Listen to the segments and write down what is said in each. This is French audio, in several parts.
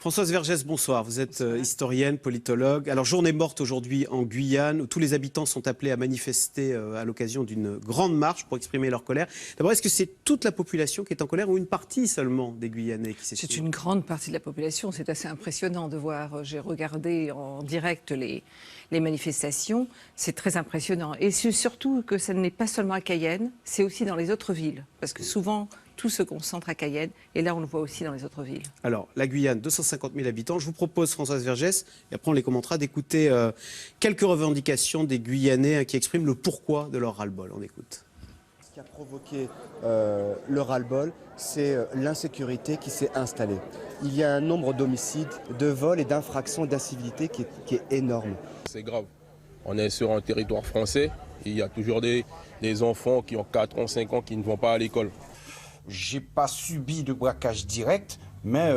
Françoise Vergès, bonsoir. Vous êtes historienne, politologue. Alors, journée morte aujourd'hui en Guyane, où tous les habitants sont appelés à manifester à l'occasion d'une grande marche pour exprimer leur colère. D'abord, est-ce que c'est toute la population qui est en colère ou une partie seulement des Guyanais qui s'exprime? C'est une grande partie de la population. C'est assez impressionnant de voir. J'ai regardé en direct les manifestations. C'est très impressionnant. Et c'est surtout que ça n'est pas seulement à Cayenne, c'est aussi dans les autres villes. Parce que souvent, tout se concentre à Cayenne. Et là, on le voit aussi dans les autres villes. Alors, la Guyane, 250 000 habitants. Je vous propose, Françoise Vergès, et après on les commentera, d'écouter quelques revendications des Guyanais qui expriment le pourquoi de leur ras-le-bol. On écoute. Ce qui a provoqué le ras-le-bol, c'est l'insécurité qui s'est installée. Il y a un nombre d'homicides, de vols et d'infractions d'incivilité qui est énorme. C'est grave. On est sur un territoire français. Il y a toujours des enfants qui ont 4 ans, 5 ans qui ne vont pas à l'école. J'ai pas subi de braquage direct, mais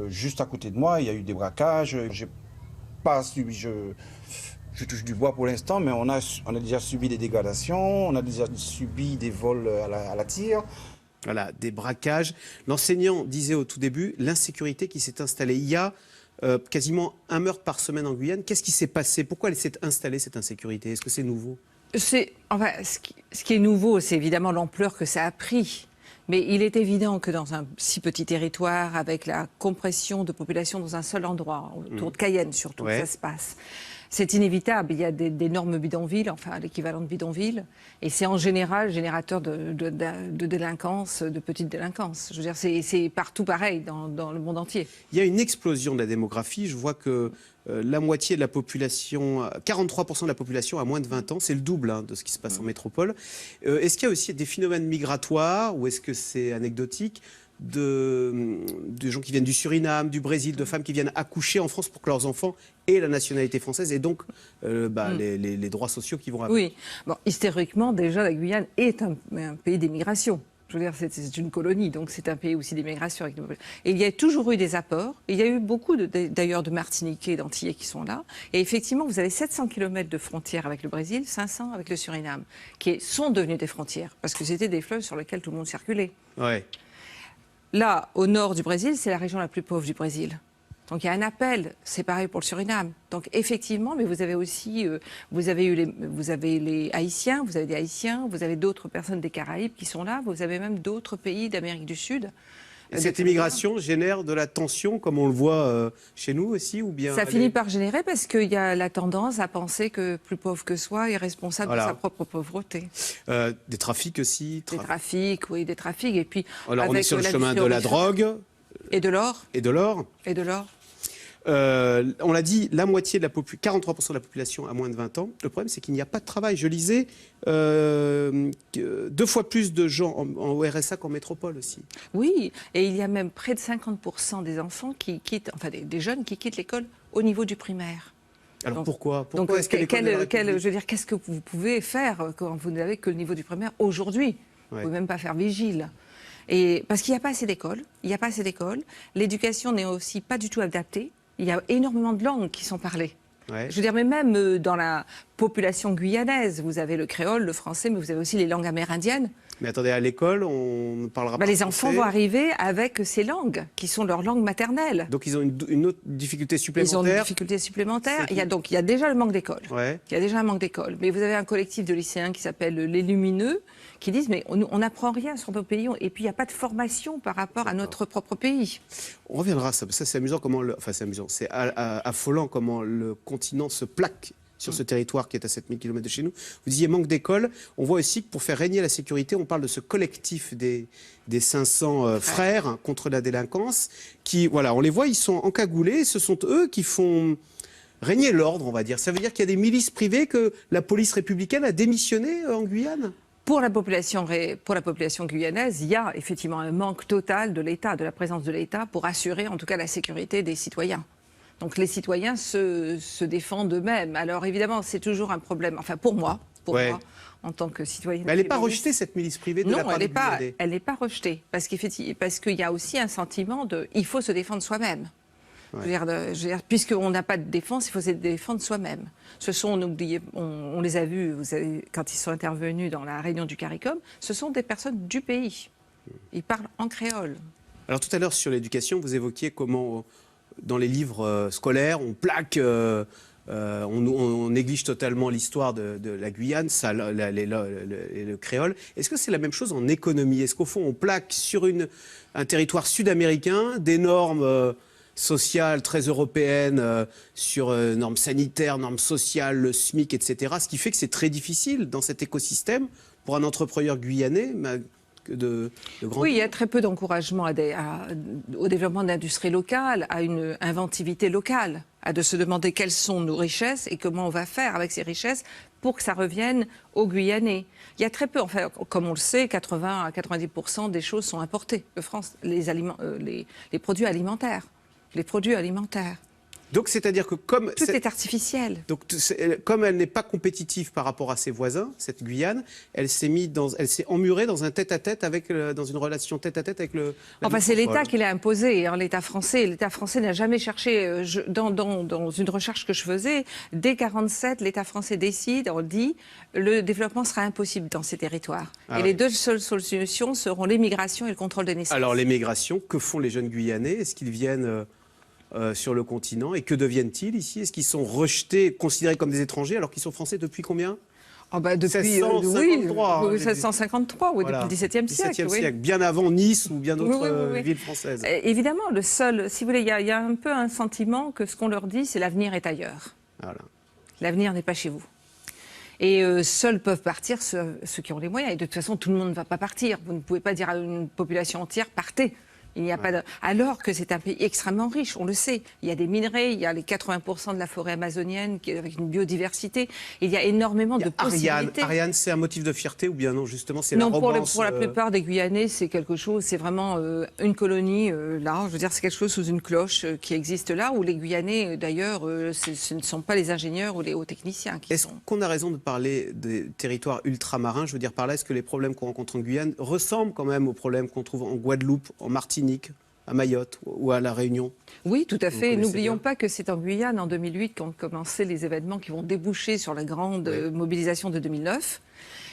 juste à côté de moi, il y a eu des braquages. J'ai pas subi, je touche du bois pour l'instant, mais on a déjà subi des dégradations, on a déjà subi des vols à la tire. Voilà, des braquages. L'enseignant disait au tout début l'insécurité qui s'est installée. Il y a quasiment un meurtre par semaine en Guyane. Qu'est-ce qui s'est passé? Pourquoi elle s'est installée, cette insécurité? Est-ce que c'est nouveau? Ce qui est nouveau, c'est évidemment l'ampleur que ça a pris. Mais il est évident que dans un si petit territoire, avec la compression de population dans un seul endroit, autour de Cayenne surtout, ça se passe. C'est inévitable. Il y a d'énormes bidonvilles, enfin l'équivalent de bidonvilles, et c'est en général générateur de délinquance, de petite délinquance. Je veux dire, c'est partout pareil dans le monde entier. Il y a une explosion de la démographie. Je vois que la moitié de la population, 43% de la population a moins de 20 ans, c'est le double de ce qui se passe en métropole. Est-ce qu'il y a aussi des phénomènes migratoires ou est-ce que c'est anecdotique de gens qui viennent du Suriname, du Brésil, de femmes qui viennent accoucher en France pour que leurs enfants aient la nationalité française et donc les droits sociaux qui vont avec? Oui, bon, historiquement déjà la Guyane est un pays d'émigration. Je veux dire, c'est une colonie, donc c'est un pays aussi d'immigration. Et il y a toujours eu des apports. Il y a eu beaucoup, d'ailleurs, de Martiniquais et d'Antillais qui sont là. Et effectivement, vous avez 700 km de frontières avec le Brésil, 500 avec le Suriname, qui sont devenus des frontières, parce que c'était des fleuves sur lesquels tout le monde circulait. Ouais. Là, au nord du Brésil, c'est la région la plus pauvre du Brésil. Donc il y a un appel, c'est pareil pour le Suriname. Donc effectivement, mais vous avez aussi, vous avez les Haïtiens, vous avez des Haïtiens, vous avez d'autres personnes des Caraïbes qui sont là, vous avez même d'autres pays d'Amérique du Sud. Et cette immigration génère de la tension, comme on le voit chez nous aussi, ou bien? Ça finit par générer parce qu'il y a la tendance à penser que plus pauvre que soi est responsable de sa propre pauvreté. Des trafics aussi. Des trafics, oui, des trafics. Et puis, alors on est sur le chemin de la drogue. Et de l'or. Et de l'or. Et de l'or. On l'a dit, la moitié de la 43% de la population a moins de 20 ans. Le problème, c'est qu'il n'y a pas de travail. Je lisais 2 fois plus de gens en RSA qu'en métropole aussi. Oui, et il y a même près de 50% des enfants qui quittent, enfin des jeunes qui quittent l'école au niveau du primaire. Alors donc, pourquoi est-ce que je veux dire, qu'est-ce que vous pouvez faire quand vous n'avez que le niveau du primaire aujourd'hui? Vous ne pouvez même pas faire vigile. Et parce qu'il n'y a pas assez d'écoles. Il n'y a pas assez d'écoles. L'éducation n'est aussi pas du tout adaptée. Il y a énormément de langues qui sont parlées. Ouais. Je veux dire, mais même dans la population guyanaise, vous avez le créole, le français, mais vous avez aussi les langues amérindiennes. Mais attendez, à l'école, on ne parlera pas les français. enfants vont arriver avec ces langues, qui sont leurs langues maternelles. Donc ils ont une autre difficulté supplémentaire. Ils ont une difficulté supplémentaire. Il y a déjà le manque d'école. Ouais. Il y a déjà un manque d'école. Mais vous avez un collectif de lycéens qui s'appelle Les Lumineux, qui disent mais on n'apprend rien sur nos pays et puis il n'y a pas de formation par rapport à notre propre pays. On reviendra à ça. Ça c'est amusant comment c'est amusant, c'est affolant comment le continent se plaque sur ce territoire qui est à 7000 km de chez nous. Vous disiez manque d'école. On voit aussi que pour faire régner la sécurité, on parle de ce collectif des 500 frères contre la délinquance qui, voilà, on les voit, ils sont encagoulés. Ce sont eux qui font régner l'ordre, on va dire. Ça veut dire qu'il y a des milices privées, que la police républicaine a démissionné en Guyane? Pour la population guyanaise, il y a effectivement un manque total de l'État, de la présence de l'État pour assurer en tout cas la sécurité des citoyens. Donc les citoyens se défendent eux-mêmes. Alors évidemment, c'est toujours un problème, enfin pour moi, en tant que citoyenne. Mais elle n'est pas rejetée, cette milice privée de la part des Guyanais. Non, elle n'est pas rejetée, parce qu'il y a aussi un sentiment il faut se défendre soi-même. Ouais. Je veux dire, puisqu'on n'a pas de défense, il faut se défendre soi-même. On les a vus, vous savez, quand ils sont intervenus dans la réunion du CARICOM, ce sont des personnes du pays. Ils parlent en créole. Alors tout à l'heure, sur l'éducation, vous évoquiez comment dans les livres scolaires, on plaque, on néglige totalement l'histoire de la Guyane, ça, le créole. Est-ce que c'est la même chose en économie? Est-ce qu'au fond, on plaque sur un territoire sud-américain des normes sociales très européennes, sur normes sanitaires, normes sociales, le SMIC, etc. Ce qui fait que c'est très difficile dans cet écosystème pour un entrepreneur guyanais de grandir. Oui, il y a très peu d'encouragement au développement de l'industrie locale, à une inventivité locale, à de se demander quelles sont nos richesses et comment on va faire avec ces richesses pour que ça revienne aux Guyanais. Il y a très peu, enfin, comme on le sait, 80 à 90% des choses sont importées de France, les produits alimentaires. Les produits alimentaires. Donc, c'est-à-dire que comme... Tout est artificiel. Donc, comme elle n'est pas compétitive par rapport à ses voisins, cette Guyane, elle s'est emmurée dans un tête-à-tête dans une relation tête-à-tête avec le... Enfin, c'est l'État qui l'a imposé, hein, l'État français. L'État français n'a jamais cherché, dans une recherche que je faisais, dès 1947, l'État français décide, on dit, le développement sera impossible dans ces territoires. Et les deux seules solutions seront l'émigration et le contrôle des naissances. Alors, l'émigration, que font les jeunes Guyanais? Est-ce qu'ils viennent... sur le continent, et que deviennent-ils ici? Est-ce qu'ils sont rejetés, considérés comme des étrangers, alors qu'ils sont français depuis combien? Depuis 1753, oui, 1753, oui, voilà, depuis le XVIIe siècle. Oui. Bien avant Nice ou bien d'autres villes françaises. Évidemment, si vous voulez, il y a un peu un sentiment que ce qu'on leur dit, c'est l'avenir est ailleurs. Voilà. L'avenir n'est pas chez vous. Et seuls peuvent partir ceux qui ont les moyens. Et de toute façon, tout le monde ne va pas partir. Vous ne pouvez pas dire à une population entière, partez. Il n'y a pas Alors que c'est un pays extrêmement riche, on le sait. Il y a des minerais, il y a les 80% de la forêt amazonienne avec une biodiversité. Il y a énormément de possibilités. Ariane, c'est un motif de fierté ou bien non? Justement, c'est l'arrogance. Pour la plupart des Guyanais, c'est quelque chose, c'est vraiment une colonie là. Je veux dire, c'est quelque chose sous une cloche qui existe là, où les Guyanais, d'ailleurs, ce ne sont pas les ingénieurs ou les hauts techniciens qui Est-ce qu'on a raison de parler des territoires ultramarins? Je veux dire par là, est-ce que les problèmes qu'on rencontre en Guyane ressemblent quand même aux problèmes qu'on trouve en Guadeloupe, en Martinique, à Mayotte ou à La Réunion? Oui, tout à fait. N'oublions pas que c'est en Guyane, en 2008, qu'ont commencé les événements qui vont déboucher sur la grande mobilisation de 2009.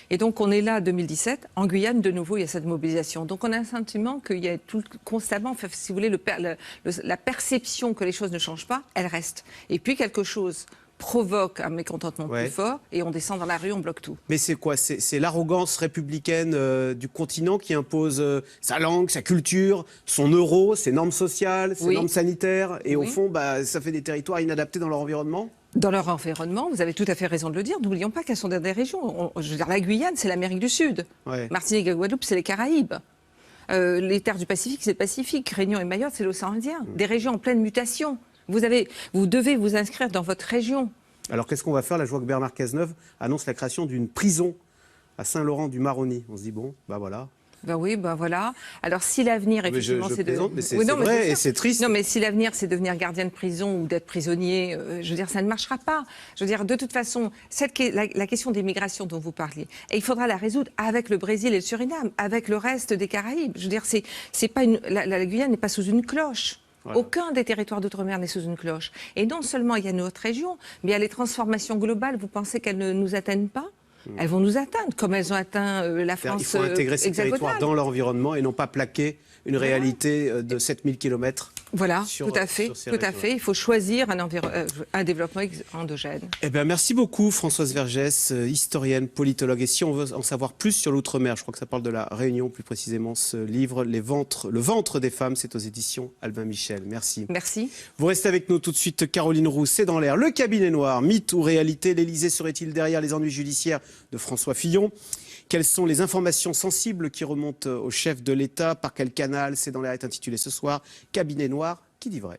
Et donc, on est là, 2017. En Guyane, de nouveau, il y a cette mobilisation. Donc, on a un sentiment qu'il y a constamment, si vous voulez, la perception que les choses ne changent pas, elle reste. Et puis, quelque chose provoque un mécontentement plus fort et on descend dans la rue, on bloque tout. Mais c'est quoi? C'est l'arrogance républicaine du continent qui impose sa langue, sa culture, son euro, ses normes sociales, ses normes sanitaires et au fond, ça fait des territoires inadaptés dans leur environnement? Dans leur environnement, vous avez tout à fait raison de le dire. N'oublions pas qu'elles sont dans des régions. Je veux dire, la Guyane, c'est l'Amérique du Sud. Martinique et Guadeloupe, c'est les Caraïbes. Les terres du Pacifique, c'est le Pacifique. Réunion et Mayotte, c'est l'océan Indien. Des régions en pleine mutation. Vous devez vous inscrire dans votre région. Alors qu'est-ce qu'on va faire? Là, je vois que Bernard Cazeneuve annonce la création d'une prison à Saint-Laurent-du-Maroni. On se dit, bon, voilà. Voilà. Alors si l'avenir, effectivement, c'est de... Mais c'est vrai et c'est triste. Non, mais si l'avenir, c'est de devenir gardien de prison ou d'être prisonnier, je veux dire, ça ne marchera pas. Je veux dire, de toute façon, la question des migrations dont vous parliez, et il faudra la résoudre avec le Brésil et le Suriname, avec le reste des Caraïbes. Je veux dire, c'est pas la Guyane n'est pas sous une cloche. Voilà. Aucun des territoires d'outre-mer n'est sous une cloche. Et non seulement il y a notre région, mais il y a les transformations globales. Vous pensez qu'elles ne nous atteignent pas? Elles vont nous atteindre, comme elles ont atteint la France. Il faut intégrer ces territoires dans leur environnement et non pas plaquer une réalité de 7000 km. Voilà, tout à fait. Il faut choisir un développement endogène. Eh bien, merci beaucoup, Françoise Vergès, historienne, politologue. Et si on veut en savoir plus sur l'outre-mer, je crois que ça parle de la Réunion, plus précisément, ce livre, Le ventre des femmes, c'est aux éditions Albin Michel. Merci. Merci. Vous restez avec nous tout de suite, Caroline Roux, c'est dans l'air. Le cabinet noir, mythe ou réalité? L'Élysée serait-il derrière les ennuis judiciaires de François Fillon? Quelles sont les informations sensibles qui remontent au chef de l'État? Par quel canal? C'est dans l'air est intitulé ce soir, Cabinet noir, qui dit vrai?